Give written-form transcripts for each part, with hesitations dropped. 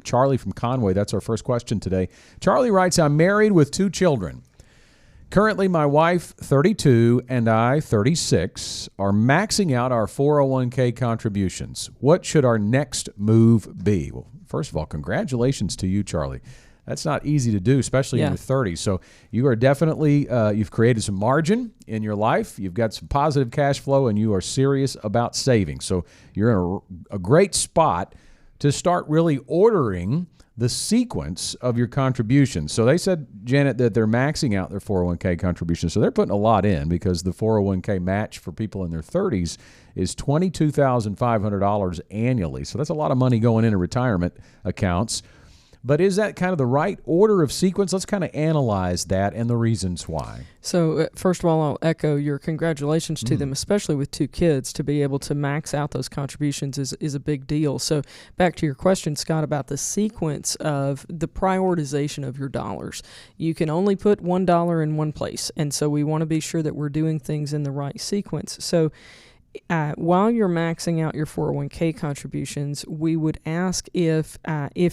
Charlie from Conway, that's our first question today. Charlie writes, I'm married with 2 children. Currently, my wife, 32, and I, 36, are maxing out our 401k contributions. What should our next move be? Well, first of all, congratulations to you, Charlie. That's not easy to do, especially in your 30s. So you are definitely, you've created some margin in your life. You've got some positive cash flow, and you are serious about saving. So you're in a great spot to start really ordering the sequence of your contributions. So they said, Janet, that they're maxing out their 401k contributions. So they're putting a lot in, because the 401k match for people in their 30s is $22,500 annually. So that's a lot of money going into retirement accounts. But is that kind of the right order of sequence? Let's kind of analyze that and the reasons why. So first of all, I'll echo your congratulations to them, especially with 2 kids. To be able to max out those contributions is a big deal. So back to your question, Scott, about the sequence of the prioritization of your dollars. You can only put $1 in one place, and so we want to be sure that we're doing things in the right sequence. So while you're maxing out your 401k contributions, we would ask if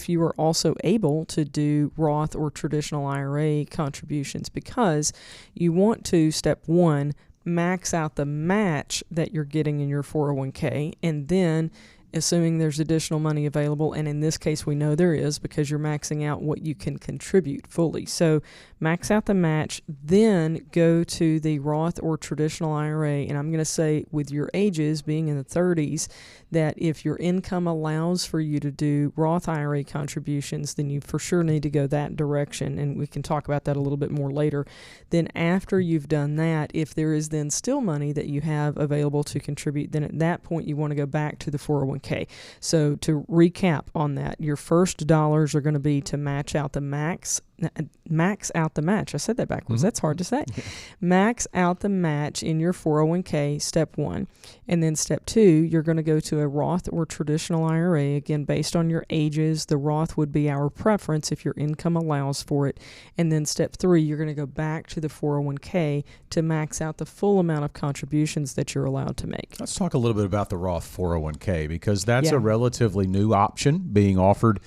you are also able to do Roth or traditional IRA contributions, because you want to, step 1, max out the match that you're getting in your 401k, and then, assuming there's additional money available, and in this case we know there is, because you're maxing out what you can contribute fully. So max out the match, then go to the Roth or traditional IRA, and I'm going to say, with your ages being in the 30s, that if your income allows for you to do Roth IRA contributions, then you for sure need to go that direction, and we can talk about that a little bit more later. Then after you've done that, if there is then still money that you have available to contribute, then at that point you want to go back to the 401k. So to recap on that, your first dollars are going to be to max out the match. I said that backwards. That's hard to say. Max out the match in your 401k, step 1. And then step 2, you're going to go to a Roth or traditional IRA. Again, based on your ages, the Roth would be our preference if your income allows for it. And then step 3, you're going to go back to the 401k to max out the full amount of contributions that you're allowed to make. Let's talk a little bit about the Roth 401k, because that's a relatively new option being offered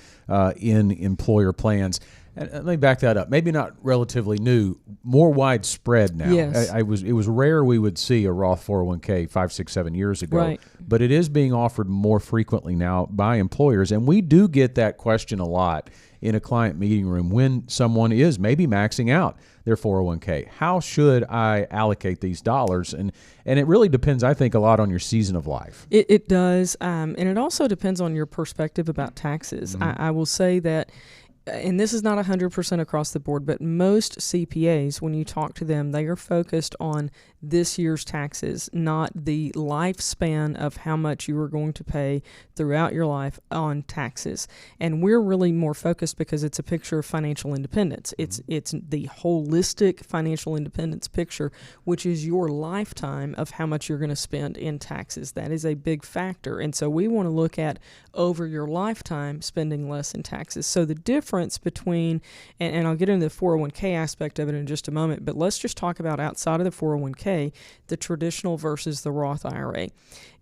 in employer plans. And let me back that up. Maybe not relatively new, more widespread now. Yes. It was rare we would see a Roth 401k 5, 6, 7 years ago. Right. But it is being offered more frequently now by employers. And we do get that question a lot in a client meeting room when someone is maybe maxing out their 401k. How should I allocate these dollars? And it really depends, I think, a lot on your season of life. It does. And it also depends on your perspective about taxes. I will say that, and this is not 100% across the board, but most CPAs, when you talk to them, they are focused on this year's taxes, not the lifespan of how much you are going to pay throughout your life on taxes. And we're really more focused because it's a picture of financial independence. It's the holistic financial independence picture, which is your lifetime of how much you're going to spend in taxes. That is a big factor. And so we want to look at over your lifetime spending less in taxes. So the difference between, and I'll get into the 401k aspect of it in just a moment, but let's just talk about outside of the 401k, the traditional versus the Roth IRA.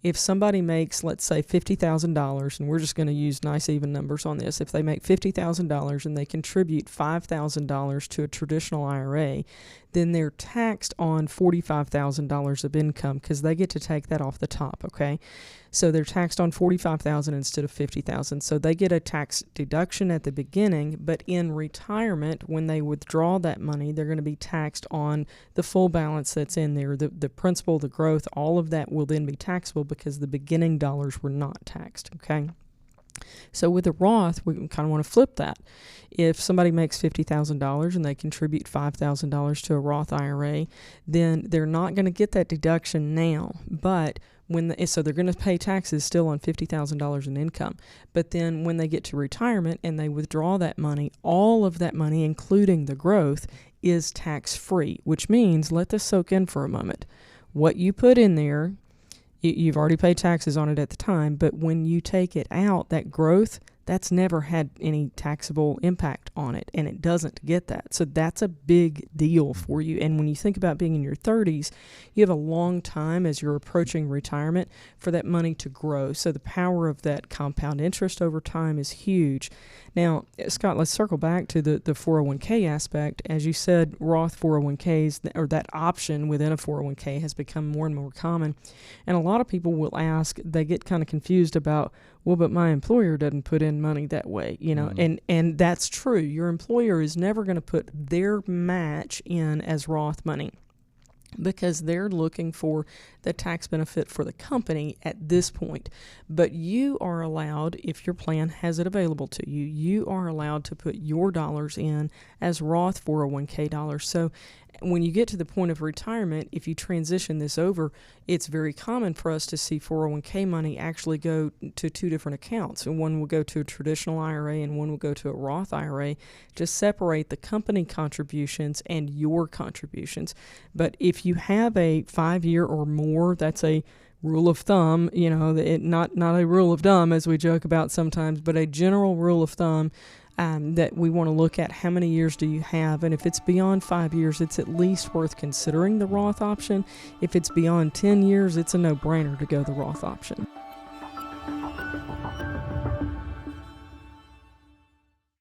If somebody makes, let's say, $50,000, and we're just going to use nice even numbers on this, if they make $50,000 and they contribute $5,000 to a traditional IRA, then they're taxed on $45,000 of income because they get to take that off the top, okay? So they're taxed on $45,000 instead of $50,000. So they get a tax deduction at the beginning, but in retirement, when they withdraw that money, they're going to be taxed on the full balance that's in there. The principal, the growth, all of that will then be taxable because the beginning dollars were not taxed, okay? So with a Roth, we kind of want to flip that. If somebody makes $50,000 and they contribute $5,000 to a Roth IRA, then they're not going to get that deduction now, but so they're going to pay taxes still on $50,000 in income. But then when they get to retirement and they withdraw that money, all of that money, including the growth, is tax-free, which means, let this soak in for a moment. What you put in there, you've already paid taxes on it at the time, but when you take it out, that growth, that's never had any taxable impact on it, and it doesn't get that. So that's a big deal for you. And when you think about being in your 30s, you have a long time as you're approaching retirement for that money to grow. So the power of that compound interest over time is huge. Now, Scott, let's circle back to the 401k aspect. As you said, Roth 401ks, or that option within a 401k, has become more and more common. And a lot of people will ask, they get kind of confused about, well, but my employer doesn't put in money that way, and that's true. Your employer is never going to put their match in as Roth money, because they're looking for the tax benefit for the company at this point. But you are allowed, if your plan has it available to you, you are allowed to put your dollars in as Roth 401k dollars. So when you get to the point of retirement, if you transition this over, it's very common for us to see 401k money actually go to two different accounts. And one will go to a traditional IRA and one will go to a Roth IRA, to separate the company contributions and your contributions. But if you have a 5-year or more, that's a rule of thumb, not a rule of dumb as we joke about sometimes, but a general rule of thumb, that we want to look at how many years do you have. And if it's beyond 5 years, it's at least worth considering the Roth option. If it's beyond 10 years, it's a no-brainer to go the Roth option.